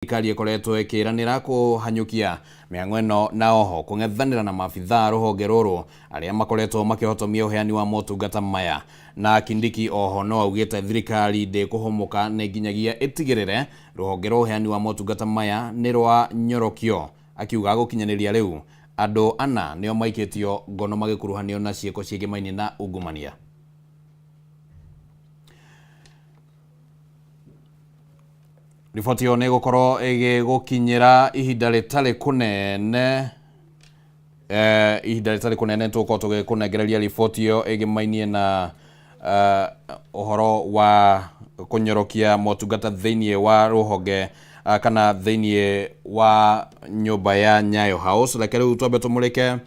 Thirikari ikoretwo ikiranira kuhanyukia mĩhang'o ĩno na oho kũng'ethanĩra na maabithaa rũhonge rũrũ arĩa makoretwo makĩhotomia ũheani wa motungata maya. Na Kindiki oho no augĩte thirikari ndĩkũhũmũka na nginyagia ĩtigĩrĩre rũhonge rwa ũheani wa motungata maya nĩ rwa nyorokio, akiuga gũkinyanĩria rĩu andũ ana nĩo maikĩtio ngono magĩkuruhanio na ciĩko ciĩgĩmainie na ungumania. Riboti yo nĩgũkorwo ĩgĩgũkinyĩra ihinda rĩtarĩ kũnene tũkorwo tũgĩkũnengereria riboti yo ĩgĩmainie na ũhoro wa kũnyorokia motungata thĩinĩ wa rũhonge kana thĩinĩ wa nyũmba ya Nyayo House. Reke rĩu twambe tũmũrĩke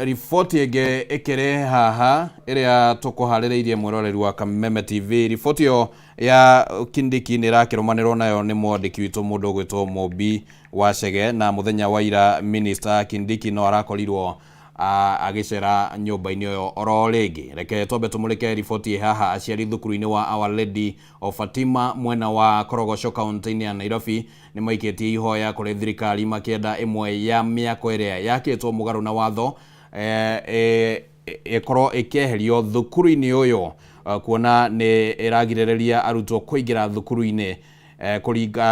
riboti ĩngĩ ĩkĩrĩ haha ĩrĩa tũkũharĩrĩirie mwĩroreri wa Kameme TV. Riboti yo ya Kindiki nĩrakĩrũmanĩrwo nayo nĩ mwandĩki witũ mũndũ ũgwĩtwo Mobi wa Chege, na mũthenya wa ira Minister Kindiki no arakorirwo agĩcera nyũmba-inĩ ĩyo oro rĩngĩ. Reke twambe tũmũrĩke riboti haha. Aciari thukuru-inĩ wa Our Lady of Fatima mwena wa Korogoco kaunti-inĩ ya Nairobi nĩ maikĩtie ihoya kũrĩ thirikari makĩenda ĩmwe ya mĩako ĩrĩa yakĩtwo mũgarũ na watho ĩkorwo ĩkĩeherio thukuru-inĩ ũyũ, kuona nĩ ĩragirĩrĩria arutwo kũingĩra thukuru-inĩ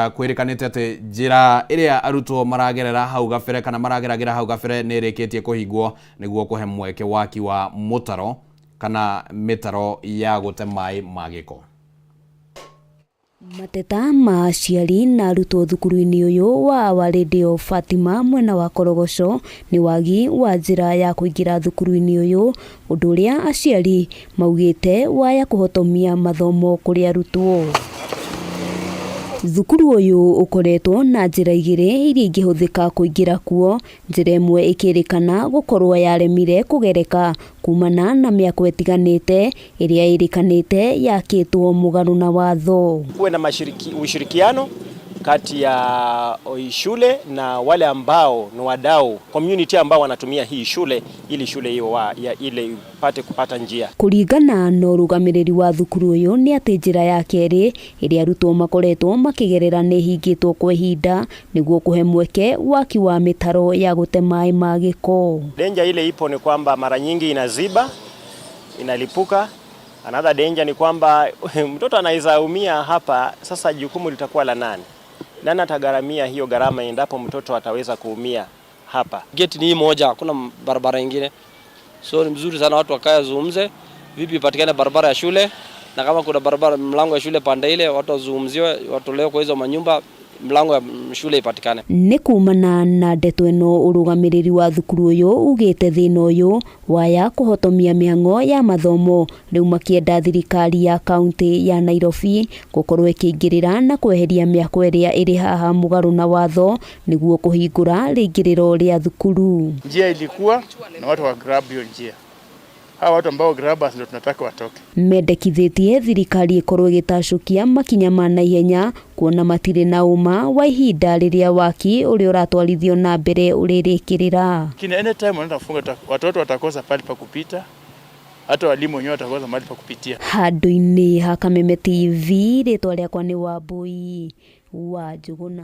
kwĩrĩkanĩte atĩ njĩra ĩrĩa arutwo maragerera hau gabere kana marageragĩra hau gabere nĩ ĩrĩkĩtie kũhingwo nĩguo kũhe mweke waki wa mũtaro kana mĩtaro ya gũte maĩ ma gĩko. Mateta ma aciari na arutwo thukuru-inĩ ũyũ wa Our Lady of Fatima mwena wa Korogoco nĩ wagi wa njĩra ya kũingĩra thukuru-inĩ ũyũ, ũndũ ũrĩa aciari maugĩte waya kũhotomia mathomo kũrĩ arutwo. Thukuru ũyũ ũkoretwo na njĩra igĩrĩ iria ingĩhũthĩka kũingĩra kuo, njĩra ĩmwe ĩkĩrĩkana gũkorwo yaremire kũgereka kumana na mĩako ĩtiganĩte ĩrĩa ĩrĩkanĩte yakĩtwo mũgarũ na watho. Kuwe na ushirikiano kati ya shule na wale ambao ni wadau community ambao wanatumia hii shule ili shule hiyo ile ipate kupata njia. Kũringana na ũrũgamĩrĩri wa thukuru ũyũ nĩ atĩ njĩra ya kerĩ ĩrĩa arutwo makoretwo makĩgerera nĩ hingĩtwo kwa ihinda nĩguo kũhe mweke waki wa mĩtaro ya gũte maĩ ma gĩko. Danger ile ipo ni kwamba mara nyingi inaziba, inalipuka. Another danger ni kwamba mtoto anaweza umia hapa. Sasa jukumu litakuwa la nani? Nani atagharamia hiyo gharama endapo mtoto ataweza kuumia hapa? Gate ni moja, hakuna barabara nyingine. So ni mzuri sana watu wakae zungumze vipi ipatikane barabara ya shule, na kama kuna barabara mlango ya shule pande ile watu wazungumziwe, watolewe kwa hizo manyumba, mlango ya shule ipatikane. Nĩ kumana na ndeto ĩno ũrũgamĩrĩri wa thukuru ũyũ ugĩte thĩna ũyũ waya kũhotomia mĩhang'o ya mathomo, rĩu makĩenda thirikari ya kaunti ya Nairobi gũkorwo ĩkĩingĩrĩra na kweheria mĩako ĩrĩa ĩrĩ haha mũgarũ na watho nĩguo kũhingũra rĩingĩrĩro rĩa thukuru. Njia ilikuwa na watu wa grab hiyo njia. Hawa watu ambao grabbers ndio tunataka watoke. Mendekithĩtie thirikari ĩkorwo ĩgĩtacũkia makinya ma naihenya kuona matirĩ na uma wa ihinda rĩrĩa waki ũrĩa ũratwarithio na mbere ũrĩrĩkĩrĩra. Kina anytime wanaenda kufunga watoto watakosa pale pa kupita, hata walimu wenyewe watakosa mahali pa kupitia. Handũ-inĩ ha Kameme TV rĩtwa rĩakwa nĩ Wambui wa Njũgũna.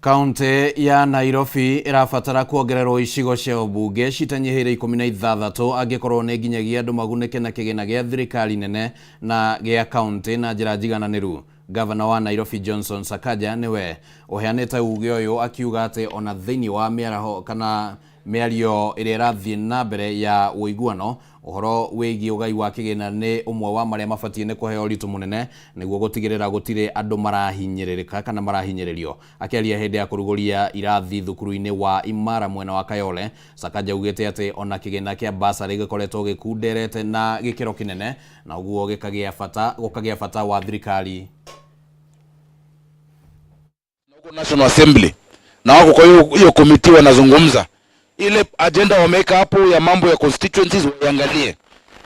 Kaunti ya Nairobi ĩrabatara kuongererwo icigo cia ũmbunge citanyihĩire 16 angĩkorwo nĩ nginyagia andũ magunĩke na kĩgĩna gĩa thirikari nene na gĩa kaunti na njĩra njigananĩru. Gavana wa Nairobi Johnson Sakaja nĩwe ũheanĩte uge ũyũ, akiuga atĩ ona thĩinĩ wa mĩaraho kana mĩario ĩrĩa ĩrathiĩ na mbere ya ũiguano ũhoro wĩgiĩ ũgai wa kĩgĩna nĩ ũmwe wa marĩa mabatie nĩ kũheo ũritũ mũnene nĩguo gũtigĩrĩra gũtirĩ andũ marahinyĩrĩrĩka kana marahinyĩrĩrio. Akĩaria hĩndĩ ya kũrugũria irathi thukuru-inĩ wa Imara mwena wa Kayole, Sakaja ugĩte atĩ ona kĩgĩna kĩa basarĩ gĩkoretwo gĩkunderete na gĩkĩro kĩnene na ũguo gũkagĩa bata wa thirikari. National Assembly na wako kwa hiyo committee wanazungumza ile agenda wameweka hapo ya mambo ya constituencies waiangalie,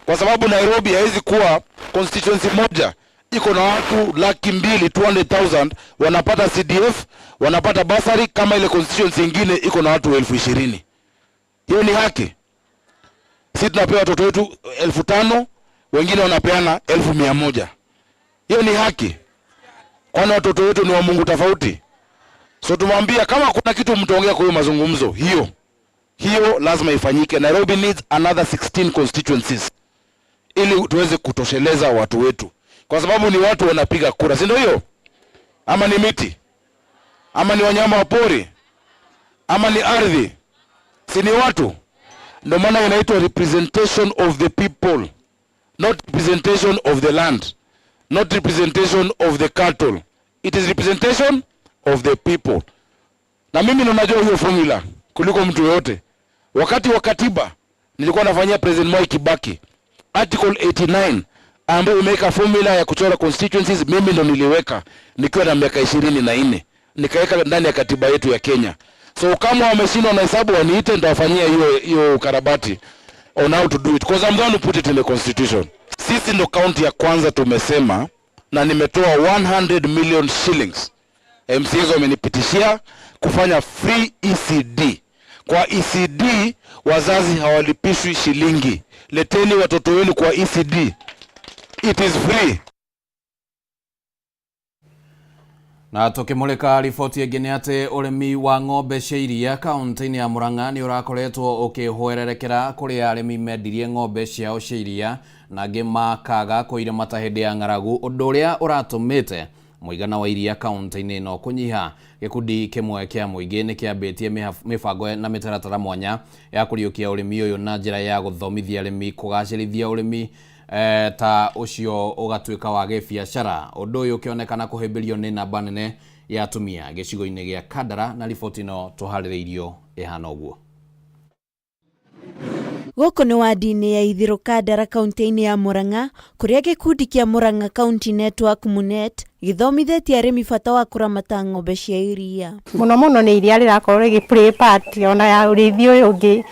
kwa sababu Nairobi haizi kuwa constituency moja iko na watu 200,000 wanapata CDF, wanapata basari kama ile constituency nyingine iko na watu 20,000. Hiyo ni haki? Sisi tunapewa watoto wetu 5,000, wengine wanapeana 1,100. Hiyo ni haki? Kwani watoto wetu ni wa Mungu tofauti? So tumwambia kama kuna kitu mtaongea kwa hiyo mazungumzo, hiyo lazima ifanyike. Nairobi needs another 16 constituencies ili tuweze kutosheleza watu wetu, kwa sababu ni watu wanapiga kura, si ndio hiyo? Ama ni miti, ama ni wanyama wa pori, ama ni ardhi, si ni watu? Ndio maana inaitwa representation of the people, not representation of the land, not representation of the cattle. It is representation of the people. Na mimi ninajua hiyo formula kuliko mtu yote. Wakati wa katiba nilikuwa nafanyia President Mwai Kibaki, Article 89 ambayo imeweka formula ya kuchora constituencies, mimi ndo niliweka nikiwa na miaka 24, nikaweka ndani ya katiba yetu ya Kenya. So kama wameshindwa na hesabu, waniite nitawafanyia hiyo ukarabati on how to do it, because I'm going to put it in the constitution. Sisi ndo county ya kwanza tumesema, na nimetoa 100 million shillings. MCAs wamenipitishia kufanya free ECD. Kwa ECD wazazi hawalipishwi shilingi. Leteni watoto wenu kwa ECD. It is free. Na tukimulika riboti ingĩ nĩ atĩ ũrĩmi wa ng'ombe cia iria kaunti-inĩ ya Murang'a nĩ ũrakoretwo ũkĩhoererekera kũrĩ arĩmi mendirie ng'ombe ciao cia iria na angĩ makaga kũirĩmata hĩndĩ ya ng'aragu, ũndũ ũrĩa ũratũmĩte mũigana wa iria kaunti-inĩ ĩno kũnyiha. Gĩkundi kĩmwe kĩa mũingĩ nĩ kĩambĩtie mĩbango na mĩtaratara mwanya ya kũriũkia ũrĩmi ũyũ na njĩra ya gũthomithia arĩmi kũgacĩrithia ũrĩmi ta ucio ũgatuĩka wa gĩbiacara. Ũndũ ũyũ ũkĩonekana kũhĩmbĩrio nĩ namba nene ya atumia gĩcigo-inĩ gĩa Kandara, na riboti ĩno tũharĩrĩirio ĩhana ũguo. Gũkũ nĩ wadi-inĩ ya Ithiro Kandara kaunti-inĩ ya Murang'a, kũrĩa gĩkundi kĩa Murang'a County Network MUNET gĩthomithĩtie arĩmi bata wa kũramata ng'ombe cia iria. Mũno nĩ iria rĩrakorwo rĩgĩ play part ona ya ũrĩithi ũyũ ũngĩ,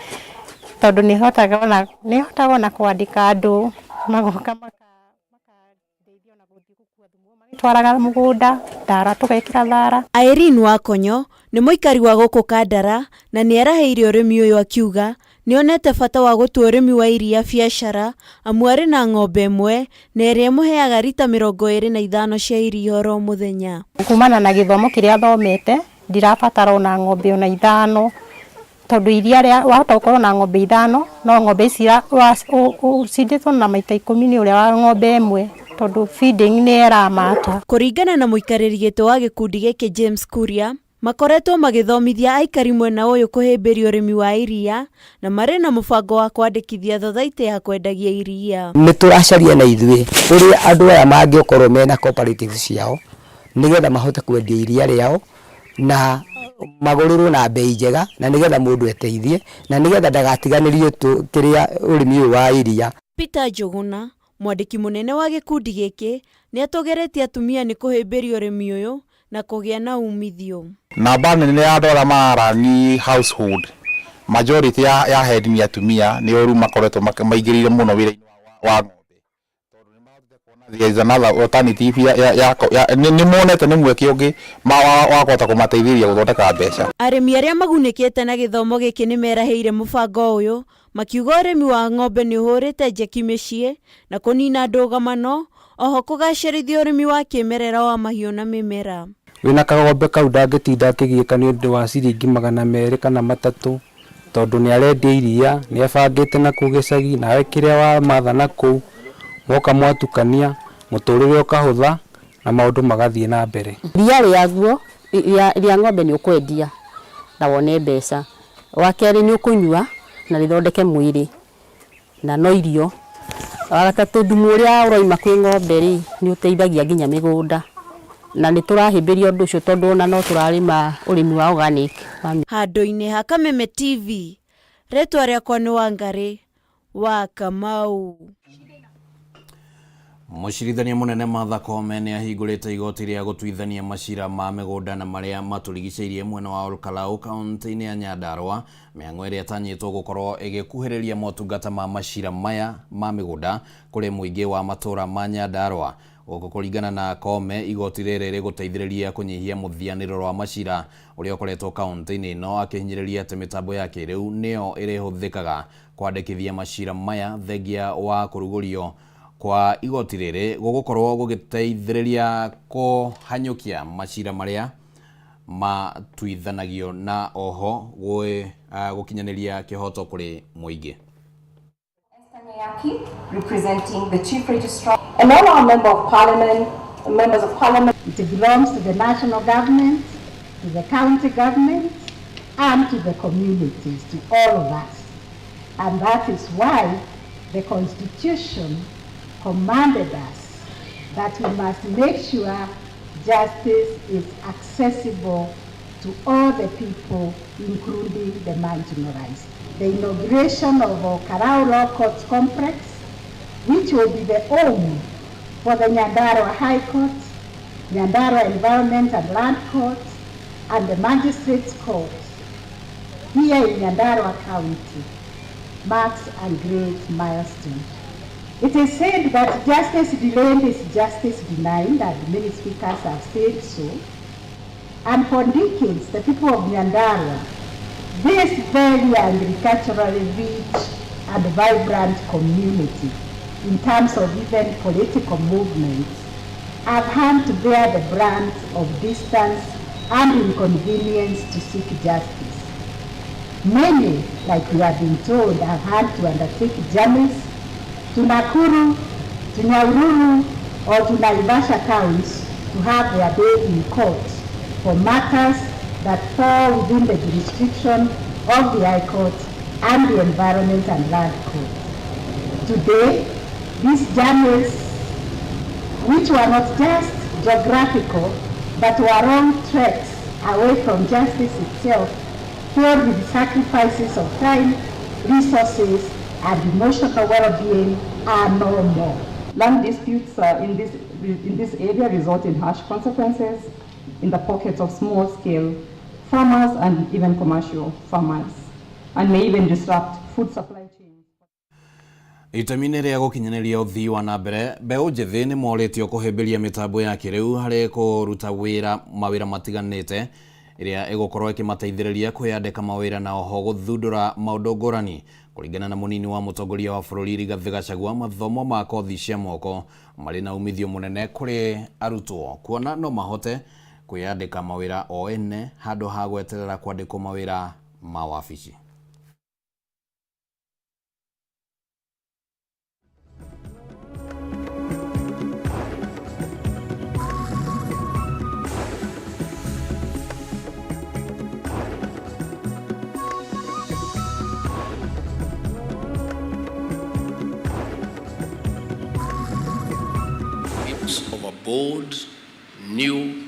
tondũ nĩhotaga ona kwandĩka andũ magoka makandeithia na gũthiĩ gũkua thumu, twaraga mũgũnda thara, tũgekĩra thara. Irene Wakonyo nĩ mũikari wa gũkũ Kandara na nĩ araheire ũrĩmi ũyũ akiuga nĩonete bata wa gũtua ũrĩmi wa iria biacara, amu arĩ na ng'ombe ĩmwe na ĩrĩa ĩmũheaga rita 25 cia iria oro mũthenya. Kumana na gĩthomo kĩrĩa thomete, ndirabatara ona ng'ombe ona 5, tondũ iria rĩa wahota gũkorwo na ng'ombe 5, no ng'ombe ici cindĩtwo na maita 10 nĩ ũrĩa wa ng'ombe ĩmwe, tondũ feeding nĩ ĩramata. Kũringana na mũikarĩri gĩtĩ wa gĩkundi gĩkĩ James Kuria, makoretwo magĩthomithia aikari mwena ũyũ kũhĩmbĩria ũrĩmi wa iria na marĩ na mũbango wa kwandĩkithia thothaitĩ ya kwendagia iria. Nĩ tũracaria na ithuĩ ũrĩa andũ aya mangĩkorwo mena cooperative ciao nĩgetha mahote kwendia iria rĩao na magũrĩrwo na bei njega, na nĩgetha mũndũ eteithie, na nĩgetha ndagatiganĩrio kĩrĩa ũrĩmi ũyũ wa iria. Peter Njuguna, mwandĩki mũnene wa gĩkundi gĩkĩ, nĩ atogeretie atumia nĩ kũhĩmbĩria ũrĩmi ũyũ na kũgĩa na umithio. Namba nene ya andũ arĩa mararani household, majority ya head ni atumia, nĩ oru makoretwo maingĩrĩire mũno wĩra-inĩ wa ng'ombe. Tondũ nĩ mahotete kuona there is another alternative nĩ monete nĩ mweke ũngĩ wa kũhota kũmateithĩrĩria gũthondeka mbeca. Arĩmi arĩa magunĩkĩte na gĩthomo gĩkĩ nĩ merahĩire mũbango ũyũ, makiuga ũrĩmi wa ng'ombe nĩ ũhũrĩte njeki mĩciĩ na kũnina ndũgamano, oho kũgacĩrithia ũrĩmi wa kĩmerera wa mahiũ na mĩmera. Wĩna kagombe kau ndangĩtinda akĩgiĩka nĩ ũndũ wa ciringi 200 kana 300, tondũ nĩ arendia iria, nĩ abangĩte na kũu gĩcagi, nawe kĩrĩa wa matha na kũu moka mwatukania, mũtũrĩre ũkahũtha na maũndũ magathiĩ na mbere. Iria rĩaguo rĩa ng'ombe nĩ ũkwendia na wone mbeca, wa kerĩ nĩ ũkũnyua na rĩthondeke mwĩrĩ na no irio, wa gatatũ thumu ũrĩa ũroima kwĩ ng'ombe rĩ nĩ ũteithagia nginya mĩgũnda, na nĩ tũrahĩmbĩria ũndũ ũcio tondũ ona no tũrarĩma ũrĩmi wa organic. Handũ-inĩ ha Kameme TV, rĩtwa rĩakwa nĩ Wangari wa Kamau. Mũcirithania mũnene Martha Koome nĩ ahingũrĩte igoti rĩa gũtuithania macira ma mĩgũnda na marĩa matũrigicĩirie mwena wa Olkalau kaunti-inĩ ya Nyandarua, mĩhang'o ĩrĩa ĩtanyĩtwo gũkorwo ĩgĩkuhĩrĩria motungata ma macira maya ma mĩgũnda kũrĩ mũingĩ wa matũra ma Nyandarua. Gũkũ kũringana na Koome, igoti rĩrĩ rĩgũteithĩrĩria kũnyihia mũthianĩro wa macira ũrĩa ũkoretwo kaunti-inĩ ĩno, akĩhinyĩrĩria atĩ mĩtambo ya kĩrĩu nĩyo ĩrĩhũthĩkaga kwandĩkithia macira maya thengia wa kũrugũrio kwa igoti riri gugukorwo gugiteithiriria kuhanyukia macira maria matuithanagio na oho gukinyaniria kihoto kuri muingi. Representing the Chief Registrar and all our members of Parliament. It belongs to the national government, to the county government, and to the communities, to all of us. And that is why the Constitution commanded us that we must make sure justice is accessible to all the people, including the marginalized. The inauguration of Karau Law Courts Complex, which will be the home for the Nyandarua High Court, Nyandarua Environment and Land Court, and the Magistrates Court here in Nyandarua County, marks a great milestone. It is said that justice delayed is justice denied, and many speakers have said so. And for decades, the people of Nyandarua, this very agriculturally rich and vibrant community, in terms of even political movements, have had to bear the brunt of distance and inconvenience to seek justice. Many, like we have been told, have had to undertake journeys to Nakuru, to Nyahururu, or to Naivasha towns to have their day in court for matters that fall within the jurisdiction of the High Court and the Environment and Land Court. Today, these journeys, which were not just geographical, but were long treks away from justice itself, filled with sacrifices of time, resources, and emotional well-being, are no more. Land disputes in this area result in harsh consequences in the pockets of small-scale farmers and even commercial farmers, and may even disrupt food supply chains. Itamine ria gukinyaniria uthii wa nambere mbeu njithi ni moritio kuhimbiria mitambo ya kiriu hari kuruta mawira matiganite iria igukorwo ikimateithiriria kwiyandika mawira na oho guthundura maundu ngurani. Kuringana na munini wa mutongoria wa bururi Rigathi Gachagua, mathomo ma kothi cia moko mari na umithio munene kuri arutwo kuona no mahote kwiyandika mawira o ene handu ha gweterera kwandikwo mawira ma wabici. Of a bold, new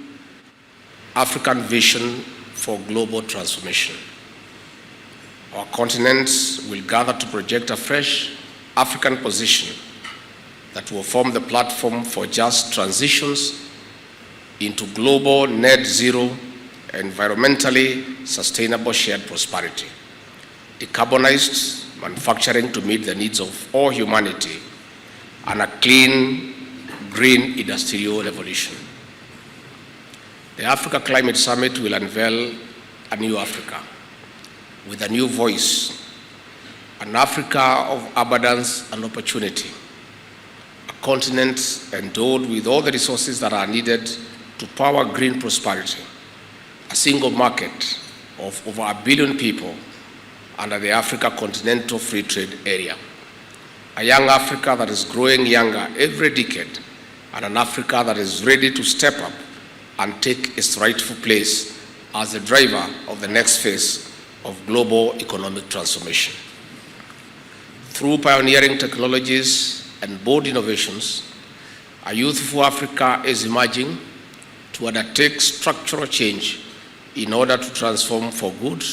African vision for global transformation. Our continents will gather to project a fresh African position that will form the platform for just transitions into global net zero, environmentally sustainable shared prosperity, decarbonized manufacturing to meet the needs of all humanity, and a clean green industrial revolution. The Africa Climate Summit will unveil a new Africa with a new voice, an Africa of abundance and opportunity, a continent endowed with all the resources that are needed to power green prosperity, a single market of over 1 billion people under the Africa Continental Free Trade Area, a young Africa that is growing younger every decade, and an Africa that is ready to step up and take its rightful place as the driver of the next phase of global economic transformation. Through pioneering technologies and bold innovations, a youthful Africa is emerging to undertake structural change in order to transform for good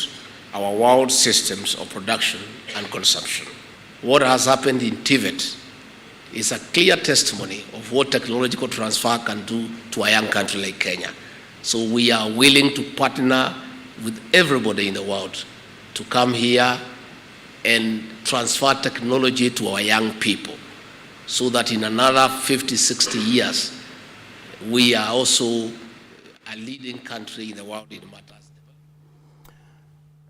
our world systems of production and consumption. What has happened in TVET is a clear testimony of what technological transfer can do to a young country like Kenya. So we are willing to partner with everybody in the world to come here and transfer technology to our young people so that in another 50, 60 years, we are also a leading country in the world in matters.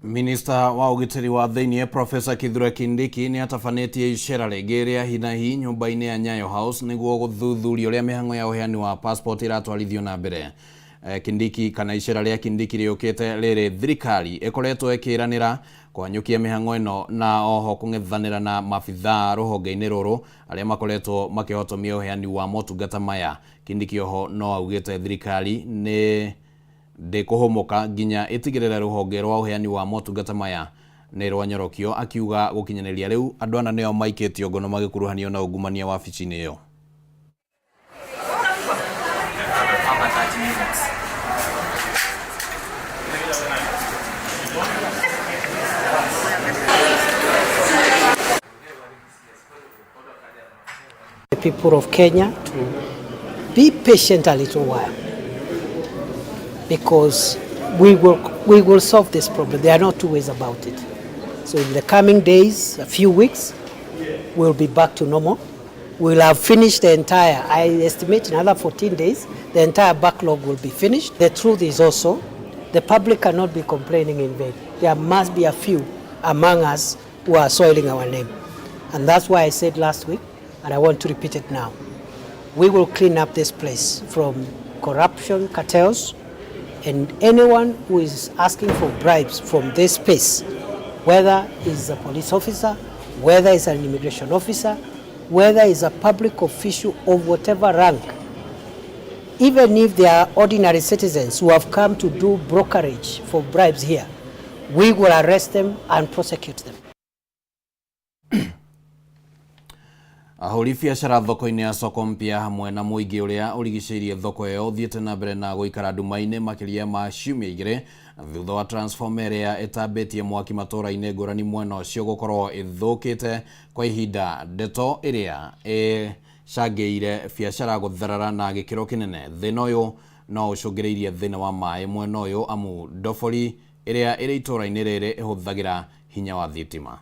Minister wa ugitiri wa thiini Professor Kithure Kindiki ni atafanetie icera ringi ria hinahi nyumba-ini ya Nyayo House niguo guthuthuria uria mihango ya uheani wa passport iratwarithio na mbere. Kindiki kana icera ria Kindiki riukite riri thirikari ikoretwo ikiranira kwanyukia mihango ino na oho kung'ethanira na mafithaa ruhonge-ini ruru aria makoretwo makihotomia uheani wa motungata maya. Kindiki oho no augite thirikari ni ndikuhomoka nginya itigirira ruhonge rwa uheani wa motungata maya ni rwanyorokio, akiuga gukinyaniria riu andu ana nio maikitio ngono magikuruhanio na ungumania wa wabici-ini iyo. The people of Kenya to be patient a little while, because we will solve this problem. There are no two ways about it. So in the coming days, a few weeks, we'll be back to normal. We'll have finished the entire, I estimate in another 14 days, the entire backlog will be finished. The truth is also, the public cannot be complaining in vain. There must be a few among us who are soiling our name. And that's why I said last week, and I want to repeat it now. We will clean up this place from corruption, cartels, and anyone who is asking for bribes from this space, whether is a police officer, whether is an immigration officer, whether is a public official of whatever rank, even if they are ordinary citizens who have come to do brokerage for bribes here, we will arrest them and prosecute them. Ahuri biacara thoko-ini ya soko mpya hamwe na muingi uria urigiceirie thoko iyo thiete na mbere na guikara nduma-ini makiria ma ciumia igiri thutha wa transformer iria etambitie mwaki matura-ini ngurani mwena ucio gukorwo ithukite kwa ihinda. Ndeto iria cangiire biacara gutharara na gikiro kinene. Thina uyu no ucungiriirie thina wa mai mwena uyu amu ndobori iria iri itura-ini riri ihuthagira hinya wa thitima.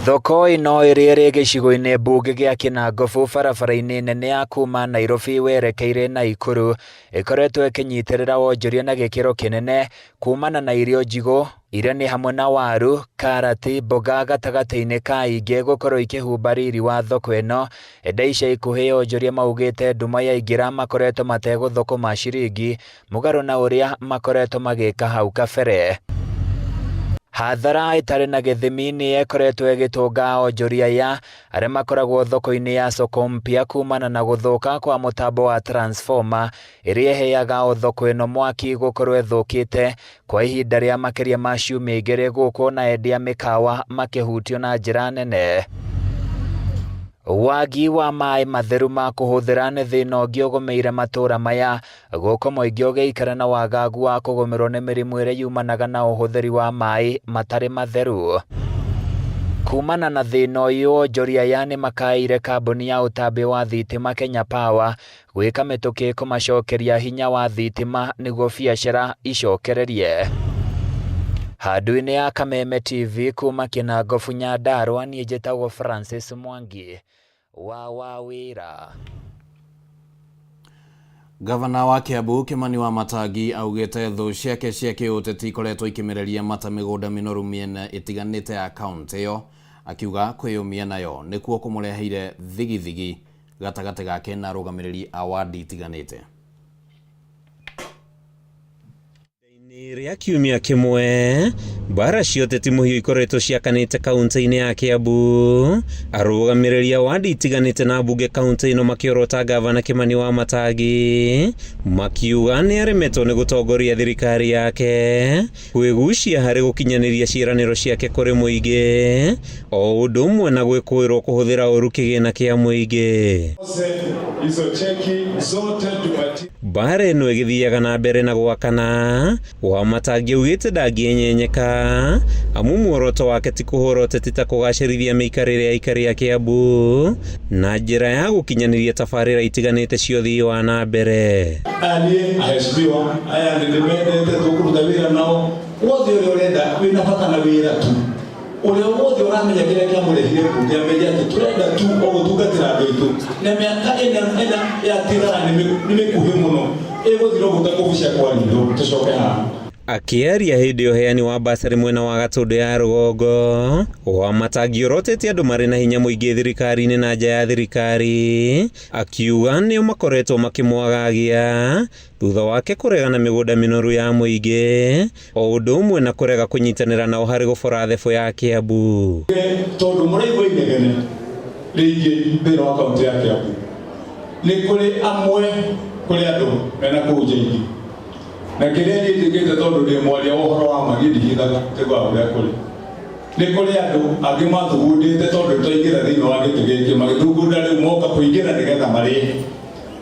Thoko ino iri gicigo-ini mbunge gia Kinangofu barabara-ini nene ya kuma Nairobi werekeire Naikuru ikoretwo ikinyitirira wonjoria na gikiro kinene kumana na irio njigu iria ni hamwe na waru, karati, mboga gatagati-ini ka ingi gukorwo ikihumba riri wa thoko ino. Enda ica ikuhi onjoria maugite nduma ya ingira makoretwo mategũthũkũma ciringi mugaru na uria makoretwo magika hau kabere. Hathara itari na githimi ni ekoretwo igitunga onjoria ya aria makoragwo thoko-ini ya soko mpya kumana na guthuka kwa mutambo wa transformer iria iheaga thoko ino mwaki gukorwo ithukite kwa ihinda ria makiria ma ciumia igiri guku na endia mikawa makihutio na njira nene. Wagi wa mai matheru ma kuhuthira ni thina ungi ugomeire matura maya guko moingi ugiikara na wagagu wa kugomerwo ni mirimu iria yumanaga na uhuthiri wa mai matari matheru. Kumana na thina uyu onjoria ya ni makaire kambuni ya utambi wa thitima Kenya Power gwika mituki kumacokeria hinya wa thitima niguo biacara icokererie. Handu-ini ya Kameme TV kuma Kinangofu Nyandarua ni Gitau Francis Mwangi wa wira. Gavana wa Kiambu Kimani wa Matagi augite thu ciake cia kiuteti ikoretwo ikimereria mata migunda minoru miena itiganite ya kaunti iyo, akiuga kwiyumia nayo nikuo kumureheire thigithigi gatagati gake na rugamiriri a wadi itiganite. Ria kiumia kimwe bara cioteti muhiu ikoretwo ciakanite kaunti-ini ya Kiambu. Arugamireria wadi itiganite na mbunge kaunti ino makiorota gavana Kimani wa Matagi makiuga ni aremetwo ni gutongoria thirikari yake kwigucia hari gukinyaniria ciiraniro ciake kuri muingi o undu umwe na gwikwirwo kuhuthira uru kigina kia muingi. Izo cheki zote tupati bara ino igithiaga na mbere na gwakana wa Matagi ugite ndangienyeka amu muoroto wake ti kuhura ũteti ta kugacirithia miikarire ya ikari ya Kiambu na njira ya gukinyaniria tabarira itiganite cia uthii wa na mbere. Aheshimiwa aya ndimendete tukuruta wira nao wothe uria urenda wina bata na wira tu uria wothe uramenya kile kia murehire bunge amenya ati turenda tu ogutungatira andu itu na miaka ina ya tirara nimekuhi muno iguthiro gutakugucia kwa rindo tucoke haha. Akiaria hindi yo heani wa basari mwena wa Gatundu ya Rugongo wa matangi orotete andu mari na hinya muingi thirikari-ini na nja ya thirikari, akiuga nio makoretwo makimwagagia thutha wake kuregana migunda minoru ya muingi o undu umwe na kurega kunyitanira nao hari gubora thebo ya Kiambu. Tondu muraigua inegene ringi thina wa kaunti ya Kiambu ni kuri amwe kuri andu mena kujaingi na kireni njigite tondu ndi mwaria uhoro wa magidi hithaga tegwa uria kuri ni kuri andu angi mathugundite tondu twaingira thiini wa giti giki magithugunda riu moka kuingira nigetha mari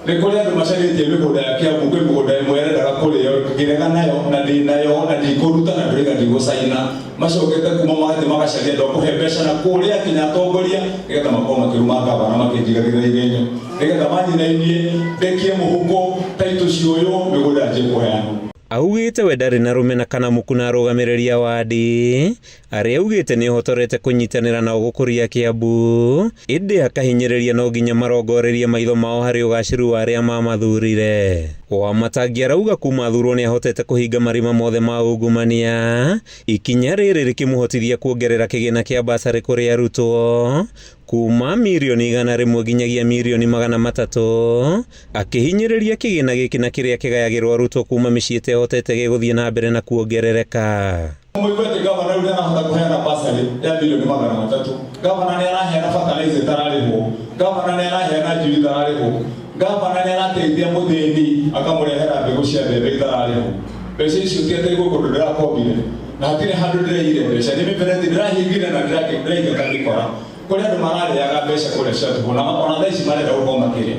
ni kuri andu macaritie migunda ya Kiambu kwi migunda imwe yerendaga kurio ngirega nayo na ndi nayo na ndikuruta na nduriga ndigucaina macokete kuma magati magacaria ndo kuhe mbeca na kuria kinya atongoria nigetha makorwo makiruma gavana makinjigagirira igenyo nigetha manyinainie ndekie muhuko taitu ciuyu migunda nje kuheanwo. Augite we ndari na rumena kana mukuna arugamireria wadi aria augite ni hotorete kunyitanira na gukuria Kiambu indi akahinyiriria no ginya marongorerie maitho mao hari ugaciru wa aria mamathurire. Wa matangi arauga kuma thurwo ni ahotete kuhinga marima mothe ma ungumania, ikinya riri rikimuhotithia kuongerera kigina kia basari kuri arutwo kuma mirioni 100 nginyagia mirioni 300, akihinyiriria kigina giki na kiria kigayagirwo arutwo kuma micii hotete giguthie na mbere na kuongerereka. Mwigwete gavana uri arahota kuheana basari ya milioni 300, gavana ni araheana fertilizer tararihwo, gavana ni araheana njui tararihwo, gavana ni arateithia muthini akamurehera mbegu cia mbembe tararihwo. Mbeca icio tiateirwo kundu ndirakombire na hatire handu ndireire mbeca ni miberethi ndirahingire na ndiraigata ndikora kuri andu mararĩaga mbeca kuria ciatuhwo na ona thaa ici marenda gũkorwo makĩrĩa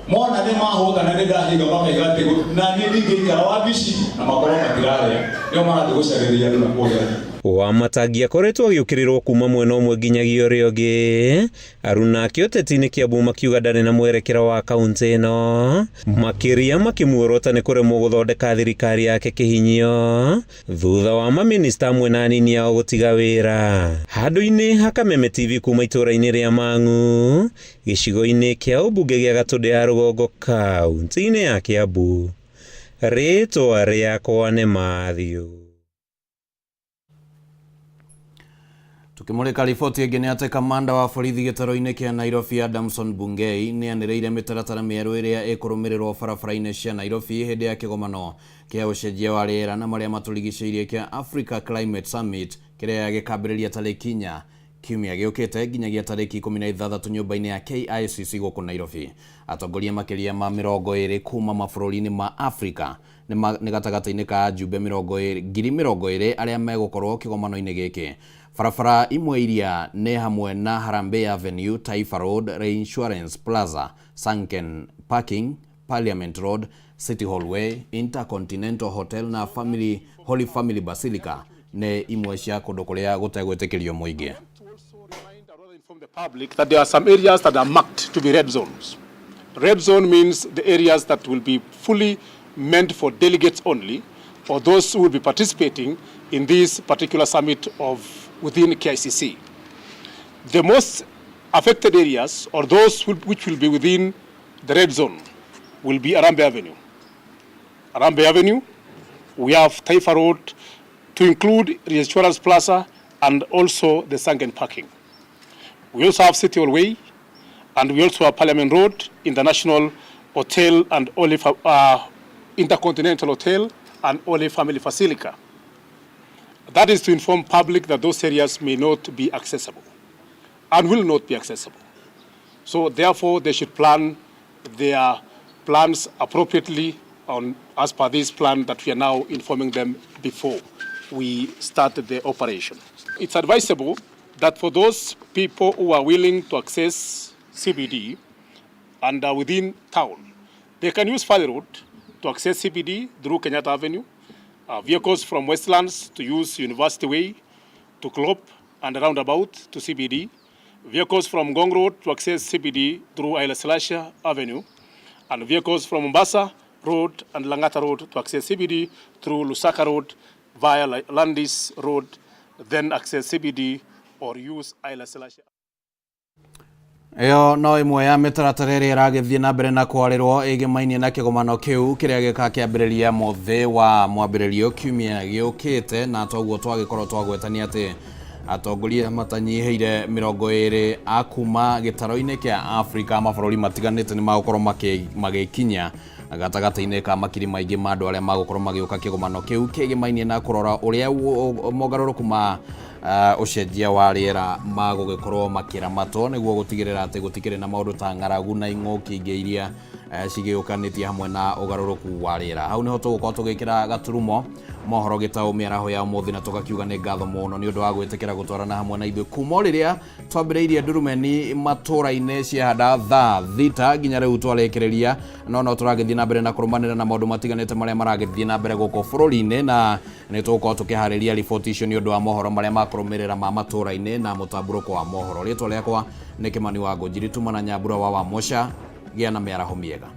mona nĩ mahũta na nĩ ndahinga makaiga atĩ na niĩ ndingĩikara wabici na makorwo matirarĩa nĩo marathiĩ gũcarĩria andũ na kũrĩa. Wa matangi akoretwo agiukirirwo kuma mwena umwe nginyagia uria ungi, aruna ake uteti-ini Kiambu makiuga ndari na mwerekera wa kaunti ino, makiria makimuorota ni kuremwo guthondeka thirikari yake kihinyio thutha wa maminista amwe na anini ao gutiga wira. Handu-ini ha Kameme TV kuma itura-ini ria Mang'u gicigo-ini kia ubunge gia Gatundu ya Rugongo kaunti-ini ya Kiambu, ritwa riakwa ni Matthew. Tukimulika riboti ingĩ nĩ atĩ kamanda wa borithi gĩtaro-inĩ kĩa Nairobi Adamson Bungei nĩ anĩrĩire mĩtaratara mĩerũ ĩrĩa ĩkũrũmĩrĩrwo barabara-inĩ cia Nairobi hĩndĩ ya kĩgomano kĩa ũcenjia wa rĩera na marĩa matũrigicĩirie kĩa Africa Climate Summit kĩrĩa gĩkambĩrĩria tarĩki 4 kiumia gĩũkĩte nginyagia tarĩki 16 nyũmba-inĩ ya KICC gũkũ Nairobi. Atongoria makĩria ma 20 kuma mabũrũri-inĩ ma Africa nĩ gatagatĩ-inĩ ka ajumbe 20,000 arĩa megũkorwo kĩgomano-inĩ gĩkĩ. Barabara imwe iria nĩ hamwe na Harambee Avenue, Taifa Road, Reinsurance Plaza, Sunken Parking, Parliament Road, City Hallway, Intercontinental Hotel na Holy Family Basilica nĩ imwe cia kũndũ kũrĩa gũtegwĩtĩkĩrio mũingĩ. The public that there are some areas that are marked to be red zones. Red zone means the areas that will be fully meant for delegates only, or those who will be participating in this particular summit within KICC. The most affected areas, or those which will be within the red zone, will be Harambee Avenue. Harambee Avenue, we have Taifa Road, to include Reinsurance Plaza and also the Sunken Parking. We also have City Hallway, and we also have Parliament Road, International Hotel and Intercontinental Hotel and Holy Family Basilica. That is to inform public that those areas may not be accessible and will not be accessible. So therefore, they should plan their plans appropriately as per this plan that we are now informing them before we start the operation. It's advisable that for those people who are willing to access CBD and are within town, they can use Valley Road to access CBD through Kenyatta Avenue, vehicles from Westlands to use University Way to Club and roundabout to CBD, vehicles from Ngong Road to access CBD through Haile Selassie Avenue, and vehicles from Mombasa Road and Langata Road to access CBD through Lusaka Road via Landis Road, then access CBD or use Haile Selassie. Eo no imwe ya mitaratara ĩrĩa ĩragĩthiĩ na mbere na kwarĩrwo ĩgĩmainie na kĩgomano kĩu kĩrĩa gĩkakĩambĩrĩria mũthĩ wa mwambĩrĩrio kiumia gĩũkĩte, na toguo twagĩkorwo twagwetania atĩ atongoria matanyihĩire 20 a kuma gĩtaro-inĩ kĩa Afrika mabũrũri matiganĩte nĩ magũkorwo magĩkinya gatagatĩ-inĩ ka makiri maingĩ ma andũ arĩa magũkorwo magĩũka kĩgomano kĩu kĩgĩmainie na kũrora ũrĩa mogarũrũku ma ũcenjia wa rĩera magũgĩkorwo makĩramatwo nĩguo gũtigĩrĩra atĩ gũtikĩrĩ na maũndũ ta ng'aragu na ing'ũki ingĩ iria cigĩũkanĩtie hamwe na ũgarũrũku wa rĩera. Hau nĩho tũgũkorwo tũgĩkĩra gaturumo Mohoro Gitau mĩaraho ya ũmũthĩ, na tũgakiuga nĩ ngatho mũno nĩ ũndũ wa gwĩtĩkĩra gũtwarana hamwe na ithuĩ kuma rĩrĩa twambĩrĩirie ndurumeni matũra-inĩ ciahanda thaa thita nginya rĩu twarĩkĩrĩria, no tũragĩthiĩ na mbere na kũrũmanĩra na maũndũ matiganĩte marĩa maragĩthiĩ na mbere gũkũ bũrũri-inĩ, na nĩ tũgũkorwo tũkĩharĩria riboti icio nĩ ũndũ wa mohoro marĩa makũrũmĩrĩra ma matũra-inĩ na mũtambũrũko wa mohoro. Rĩtwa rĩakwa nĩ Kimani wa Ngũnjiri, tumana Nyambura wa Wamosha, gĩa na mĩaraho mĩega.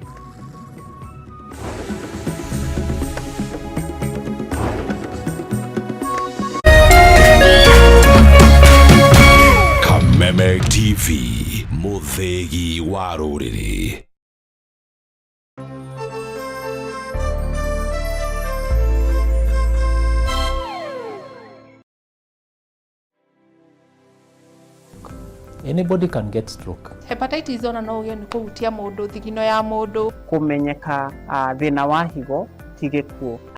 Kameme TV, mũthĩgi wa rũrĩrĩ. Anybody can get stroke. Hepatitis ona no ũgĩe nĩ kũhutia mũndũ, thigino ya mũndũ. Kũmenyeka thĩna wa higo ti gĩkuũ.